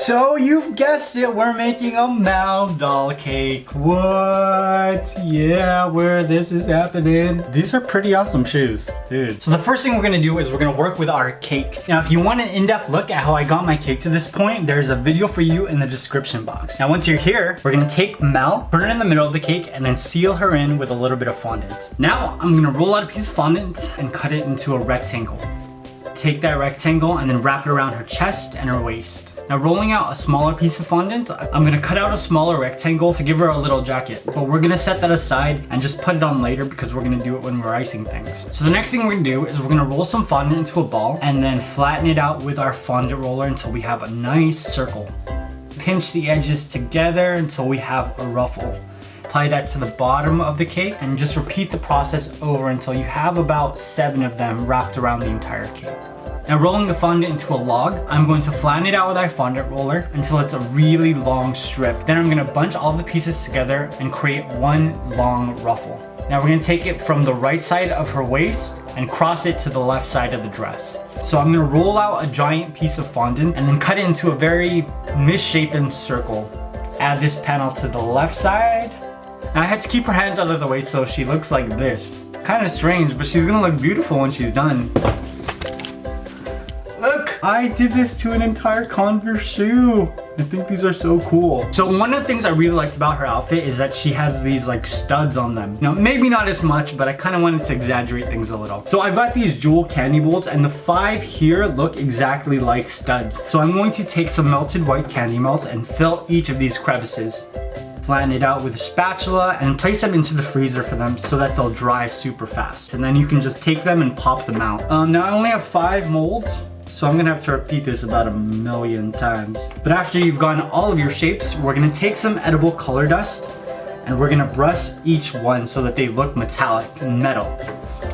So you've guessed it, we're making a Mal doll cake. What? Yeah, where this is happening. These are pretty awesome shoes, dude. So the first thing we're gonna do is we're gonna work with our cake. Now, if you want an in-depth look at how I got my cake to this point, there's a video for you in the description box. Now, once you're here, we're gonna take Mal, put her in the middle of the cake, and then seal her in with a little bit of fondant. Now, I'm gonna roll out a piece of fondant and cut it into a rectangle. Take that rectangle and then wrap it around her chest and her waist. Now, rolling out a smaller piece of fondant, I'm gonna cut out a smaller rectangle to give her a little jacket, but we're gonna set that aside and just put it on later because we're gonna do it when we're icing things. So the next thing we're gonna do is we're gonna roll some fondant into a ball and then flatten it out with our fondant roller until we have a nice circle. Pinch the edges together until we have a ruffle. Apply that to the bottom of the cake and just repeat the process over until you have about 7 of them wrapped around the entire cake. Now, rolling the fondant into a log, I'm going to flatten it out with our fondant roller until it's a really long strip. Then I'm gonna bunch all the pieces together and create one long ruffle. Now we're gonna take it from the right side of her waist and cross it to the left side of the dress. So I'm gonna roll out a giant piece of fondant and then cut it into a very misshapen circle. Add this panel to the left side. Now I had to keep her hands out of the way so she looks like this. Kind of strange, but she's gonna look beautiful when she's done. Look, I did this to an entire Converse shoe. I think these are so cool. So one of the things I really liked about her outfit is that she has these like studs on them. Now, maybe not as much, but I kind of wanted to exaggerate things a little. So I've got these jewel candy bolts and the 5 here look exactly like studs. So I'm going to take some melted white candy melt and fill each of these crevices. Flatten it out with a spatula and place them into the freezer for them so that they'll dry super fast. And then you can just take them and pop them out. Now I only have 5 molds, so I'm gonna have to repeat this about 1,000,000 times. But after you've gotten all of your shapes, we're gonna take some edible color dust and we're gonna brush each one so that they look metallic and metal.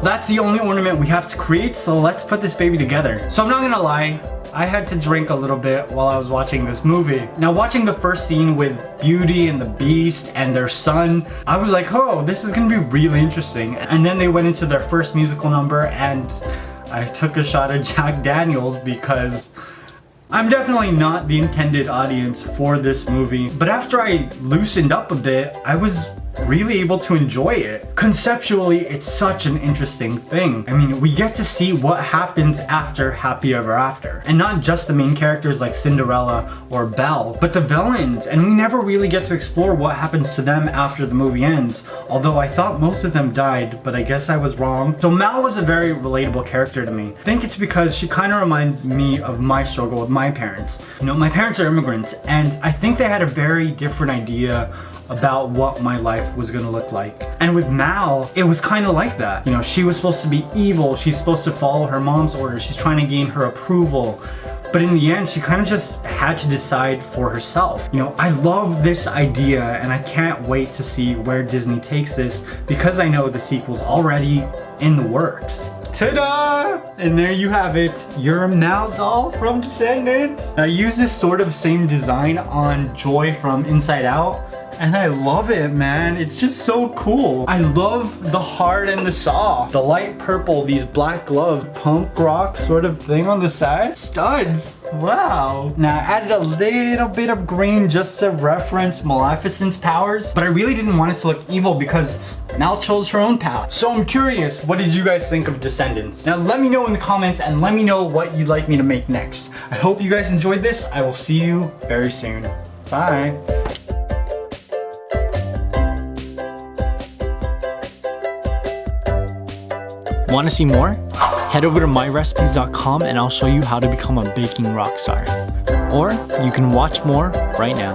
That's the only ornament we have to create, so let's put this baby together. So I'm not gonna lie, I had to drink a little bit while I was watching this movie. Now, watching the first scene with Beauty and the Beast and their son, I was like, oh, this is gonna be really interesting. And then they went into their first musical number and I took a shot of Jack Daniels because I'm definitely not the intended audience for this movie. But after I loosened up a bit, I was really able to enjoy it. Conceptually, it's such an interesting thing. I mean, we get to see what happens after Happy Ever After. And not just the main characters like Cinderella or Belle, but the villains. And we never really get to explore what happens to them after the movie ends. Although I thought most of them died, but I guess I was wrong. So Mal was a very relatable character to me. I think it's because she kind of reminds me of my struggle with my parents. You know, my parents are immigrants, and I think they had a very different idea about what my life was gonna look like. And with Mal, it was kind of like that. You know, she was supposed to be evil, she's supposed to follow her mom's orders, she's trying to gain her approval. But in the end, she kind of just had to decide for herself. You know, I love this idea and I can't wait to see where Disney takes this because I know the sequel's already in the works. Ta-da! And there you have it, your Mal doll from Descendants. I use this sort of same design on Joy from Inside Out. And I love it, man. It's just so cool. I love the heart and the saw. The light purple, these black gloves, punk rock sort of thing on the side. Studs. Wow. Now I added a little bit of green just to reference Maleficent's powers, but I really didn't want it to look evil because Mal chose her own path. So I'm curious, what did you guys think of Descendants? Now let me know in the comments and let me know what you'd like me to make next. I hope you guys enjoyed this. I will see you very soon. Bye. Want to see more? Head over to myrecipes.com and I'll show you how to become a baking rock star. Or you can watch more right now.